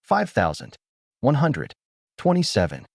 5,127.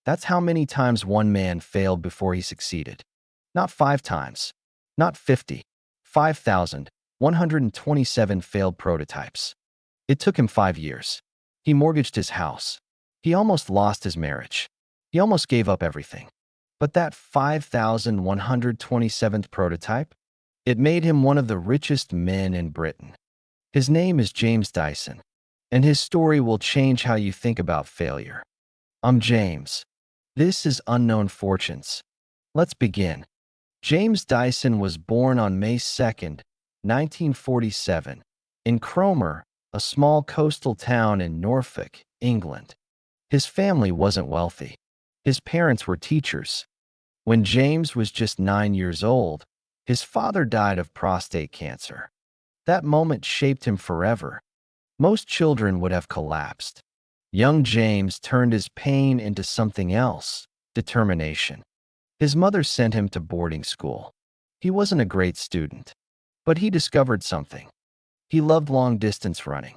That's how many times one man failed before he succeeded. Not 5 times. Not 50. 5,127 failed prototypes. It took him 5 years. He mortgaged his house. He almost lost his marriage. He almost gave up everything. But that 5,127th prototype, it made him one of the richest men in Britain. His name is James Dyson, and his story will change how you think about failure. I'm James. This is Unknown Fortunes. Let's begin. James Dyson was born on May 2nd, 1947, in Cromer, a small coastal town in Norfolk, England. His family wasn't wealthy. His parents were teachers. When James was just 9 years old, his father died of prostate cancer. That moment shaped him forever. Most children would have collapsed. Young James turned his pain into something else: determination. His mother sent him to boarding school. He wasn't a great student, but he discovered something. He loved long-distance running,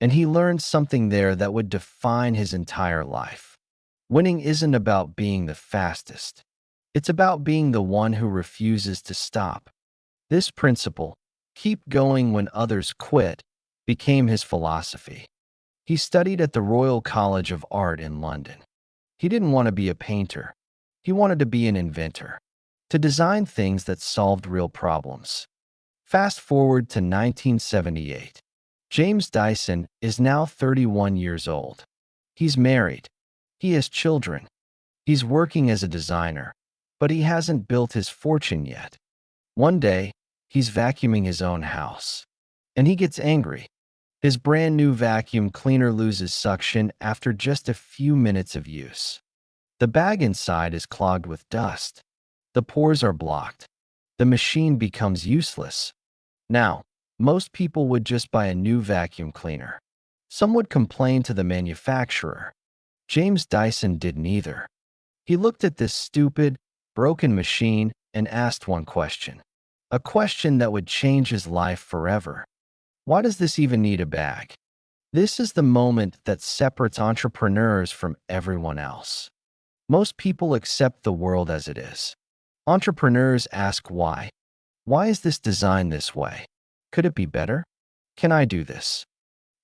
and he learned something there that would define his entire life. Winning isn't about being the fastest. It's about being the one who refuses to stop. This principle, keep going when others quit, became his philosophy. He studied at the Royal College of Art in London. He didn't want to be a painter. He wanted to be an inventor, to design things that solved real problems. Fast forward to 1978. James Dyson is now 31 years old. He's married. He has children. He's working as a designer, but he hasn't built his fortune yet. One day, he's vacuuming his own house, and he gets angry. His brand new vacuum cleaner loses suction after just a few minutes of use. The bag inside is clogged with dust. The pores are blocked. The machine becomes useless. Now, most people would just buy a new vacuum cleaner. Some would complain to the manufacturer. James Dyson didn't either. He looked at this stupid, broken machine and asked one question. A question that would change his life forever. Why does this even need a bag? This is the moment that separates entrepreneurs from everyone else. Most people accept the world as it is. Entrepreneurs ask why. Why is this designed this way? Could it be better? Can I do this?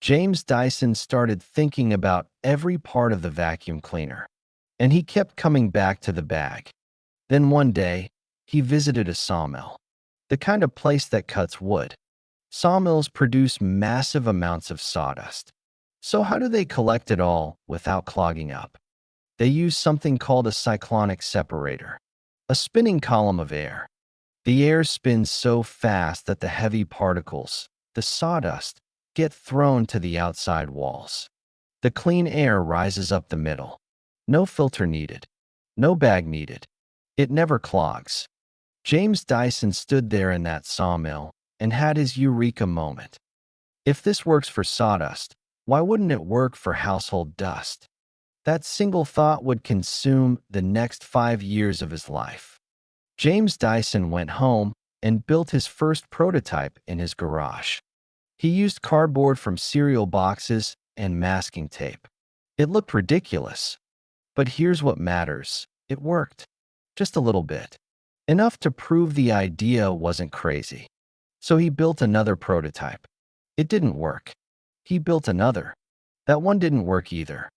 James Dyson started thinking about every part of the vacuum cleaner, and he kept coming back to the bag. Then one day, he visited a sawmill, the kind of place that cuts wood. Sawmills produce massive amounts of sawdust. So how do they collect it all without clogging up? They use something called a cyclonic separator, a spinning column of air. The air spins so fast that the heavy particles, the sawdust, get thrown to the outside walls. The clean air rises up the middle. No filter needed. No bag needed. It never clogs. James Dyson stood there in that sawmill and had his eureka moment. If this works for sawdust, why wouldn't it work for household dust? That single thought would consume the next 5 years of his life. James Dyson went home and built his first prototype in his garage. He used cardboard from cereal boxes and masking tape. It looked ridiculous, but here's what matters. It worked. Just a little bit. Enough to prove the idea wasn't crazy. So he built another prototype. It didn't work. He built another. That one didn't work either.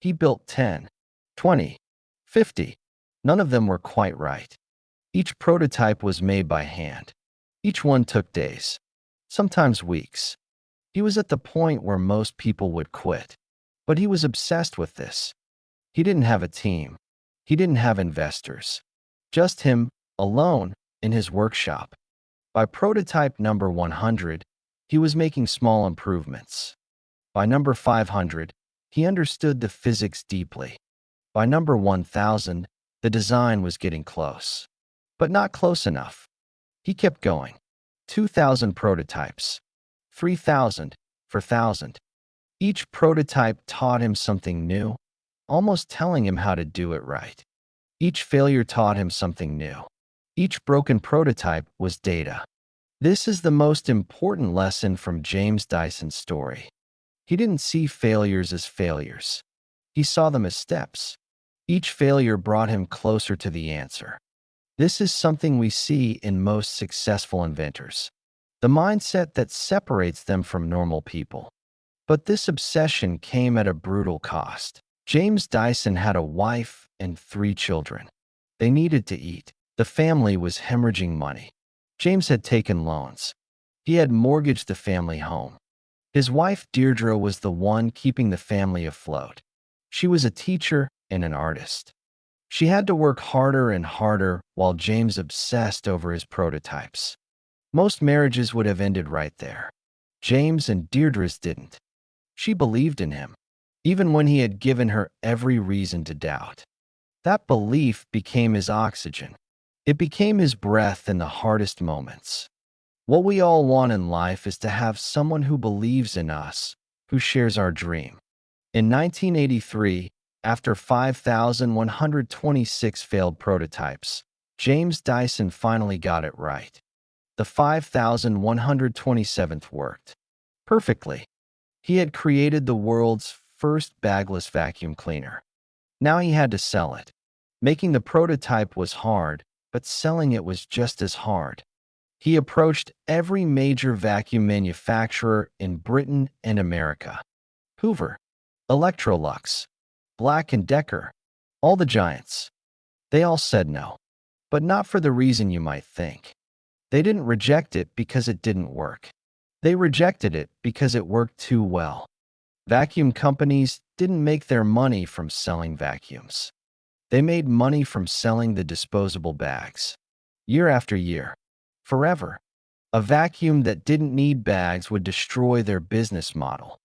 He built 10, 20, 50. None of them were quite right. Each prototype was made by hand. Each one took days, sometimes weeks. He was at the point where most people would quit, but he was obsessed with this. He didn't have a team. He didn't have investors. Just him, alone, in his workshop. By prototype number 100, he was making small improvements. By number 500, he understood the physics deeply. By number 1000, the design was getting close. But not close enough. He kept going. 2,000 prototypes. 3,000, 4,000. Each prototype taught him something new, almost telling him how to do it right. Each failure taught him something new. Each broken prototype was data. This is the most important lesson from James Dyson's story. He didn't see failures as failures. He saw them as steps. Each failure brought him closer to the answer. This is something we see in most successful inventors. The mindset that separates them from normal people. But this obsession came at a brutal cost. James Dyson had a wife and 3 children. They needed to eat. The family was hemorrhaging money. James had taken loans. He had mortgaged the family home. His wife Deirdre was the one keeping the family afloat. She was a teacher and an artist. She had to work harder and harder while James obsessed over his prototypes. Most marriages would have ended right there. James and Deirdre's didn't. She believed in him, even when he had given her every reason to doubt. That belief became his oxygen. It became his breath in the hardest moments. What we all want in life is to have someone who believes in us, who shares our dream. In 1983, after 5,126 failed prototypes, James Dyson finally got it right. The 5,127th worked perfectly. He had created the world's first bagless vacuum cleaner. Now he had to sell it. Making the prototype was hard, but selling it was just as hard. He approached every major vacuum manufacturer in Britain and America. Hoover, Electrolux, Black & Decker, all the giants. They all said no, but not for the reason you might think. They didn't reject it because it didn't work. They rejected it because it worked too well. Vacuum companies didn't make their money from selling vacuums. They made money from selling the disposable bags. Year after year. Forever. A vacuum that didn't need bags would destroy their business model.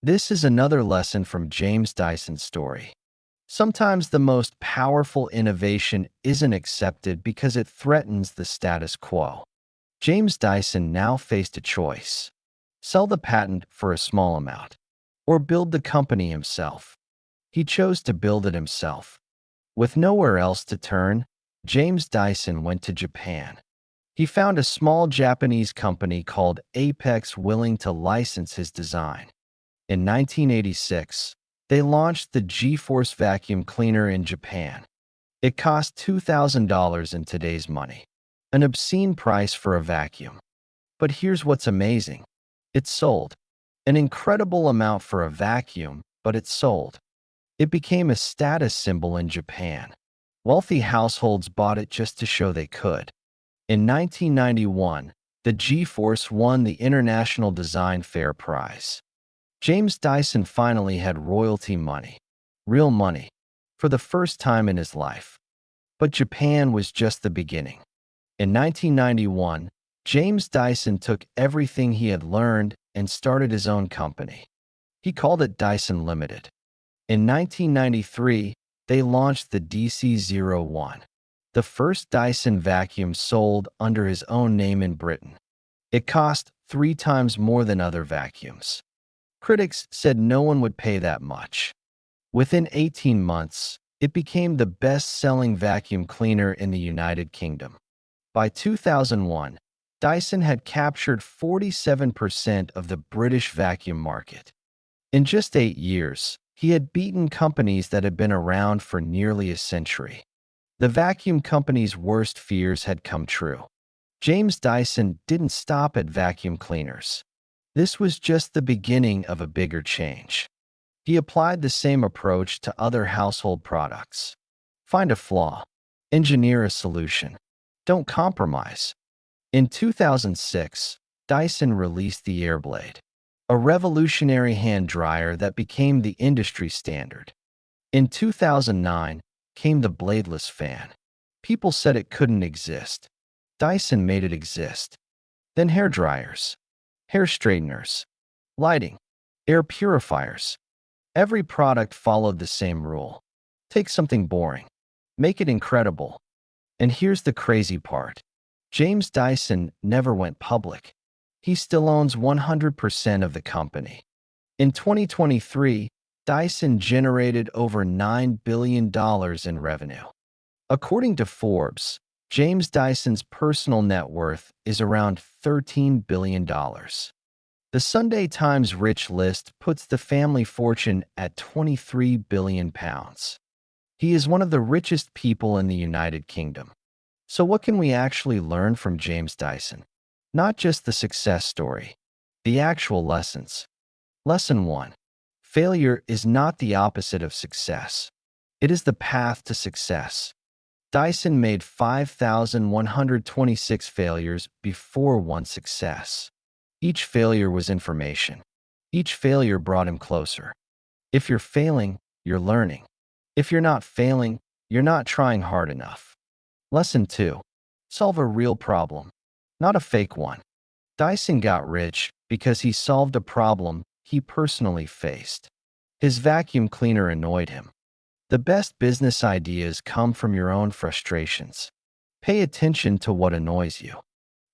This is another lesson from James Dyson's story. Sometimes the most powerful innovation isn't accepted because it threatens the status quo. James Dyson now faced a choice: sell the patent for a small amount, or build the company himself. He chose to build it himself. With nowhere else to turn, James Dyson went to Japan. He found a small Japanese company called Apex willing to license his design. In 1986, they launched the G-Force vacuum cleaner in Japan. It cost $2,000 in today's money, an obscene price for a vacuum. But here's what's amazing. It sold. An incredible amount for a vacuum, but it sold. It became a status symbol in Japan. Wealthy households bought it just to show they could. In 1991, the G-Force won the International Design Fair Prize. James Dyson finally had royalty money, real money, for the first time in his life. But Japan was just the beginning. In 1991, James Dyson took everything he had learned and started his own company. He called it Dyson Limited. In 1993, they launched the DC-01. The first Dyson vacuum sold under his own name in Britain. It cost 3 times more than other vacuums. Critics said no one would pay that much. Within 18 months, it became the best-selling vacuum cleaner in the United Kingdom. By 2001, Dyson had captured 47% of the British vacuum market. In just 8 years, he had beaten companies that had been around for nearly a century. The vacuum company's worst fears had come true. James Dyson didn't stop at vacuum cleaners. This was just the beginning of a bigger change. He applied the same approach to other household products. Find a flaw. Engineer a solution. Don't compromise. In 2006, Dyson released the Airblade, a revolutionary hand dryer that became the industry standard. In 2009, came the bladeless fan. People said it couldn't exist. Dyson made it exist. Then hair dryers, hair straighteners, lighting, air purifiers. Every product followed the same rule. Take something boring, make it incredible. And here's the crazy part. James Dyson never went public. He still owns 100% of the company. In 2023, Dyson generated over $9 billion in revenue. According to Forbes, James Dyson's personal net worth is around $13 billion. The Sunday Times Rich List puts the family fortune at £23 billion. He is one of the richest people in the United Kingdom. So what can we actually learn from James Dyson? Not just the success story, the actual lessons. Lesson 1. Failure is not the opposite of success. It is the path to success. Dyson made 5,126 failures before one success. Each failure was information. Each failure brought him closer. If you're failing, you're learning. If you're not failing, you're not trying hard enough. Lesson 2. Solve a real problem, not a fake one. Dyson got rich because he solved a problem he personally faced. His vacuum cleaner annoyed him. The best business ideas come from your own frustrations. Pay attention to what annoys you.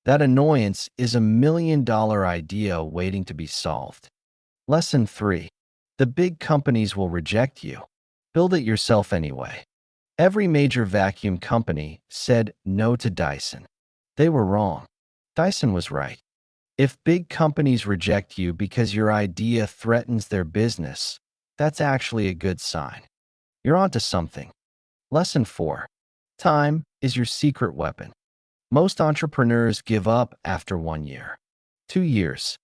That annoyance is $1 million idea waiting to be solved. Lesson 3. The big companies will reject you. Build it yourself anyway. Every major vacuum company said no to Dyson. They were wrong. Dyson was right. If big companies reject you because your idea threatens their business, that's actually a good sign. You're onto something. Lesson 4. Time is your secret weapon. Most entrepreneurs give up after 1 year, 2 years,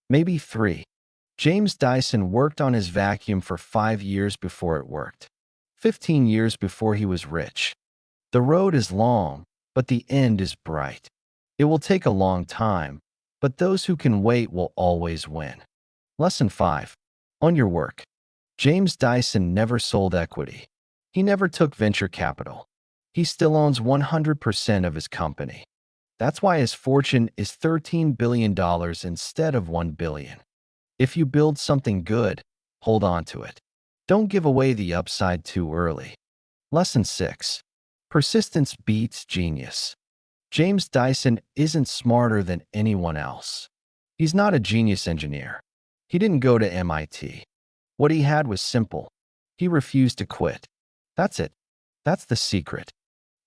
maybe 3. James Dyson worked on his vacuum for 5 years before it worked, 15 years before he was rich. The road is long, but the end is bright. It will take a long time, but those who can wait will always win. Lesson 5. On your work. James Dyson never sold equity. He never took venture capital. He still owns 100% of his company. That's why his fortune is $13 billion instead of $1 billion. If you build something good, hold on to it. Don't give away the upside too early. Lesson 6. Persistence beats genius. James Dyson isn't smarter than anyone else. He's not a genius engineer. He didn't go to MIT. What he had was simple. He refused to quit. That's it. That's the secret.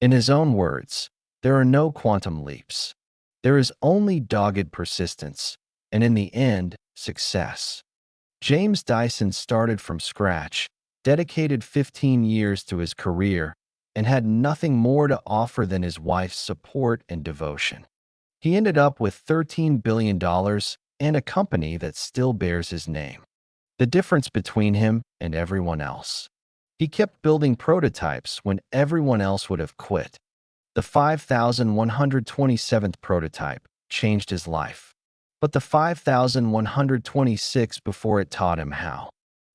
In his own words, there are no quantum leaps. There is only dogged persistence, and in the end, success. James Dyson started from scratch, dedicated 15 years to his career, and had nothing more to offer than his wife's support and devotion. He ended up with $13 billion and a company that still bears his name. The difference between him and everyone else. He kept building prototypes when everyone else would have quit. The 5,127th prototype changed his life, but the 5,126 before it taught him how.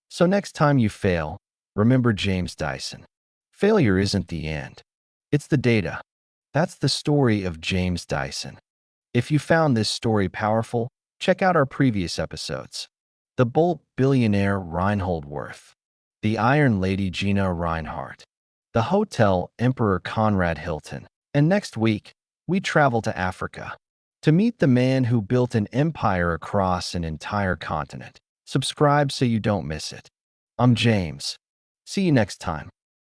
So next time you fail, remember James Dyson. Failure isn't the end. It's the data. That's the story of James Dyson. If you found this story powerful, check out our previous episodes. The Bolt billionaire Reinhold Wirth. The Iron Lady Gina Reinhardt. The Hotel Emperor Conrad Hilton. And next week, we travel to Africa to meet the man who built an empire across an entire continent. Subscribe so you don't miss it. I'm James. See you next time.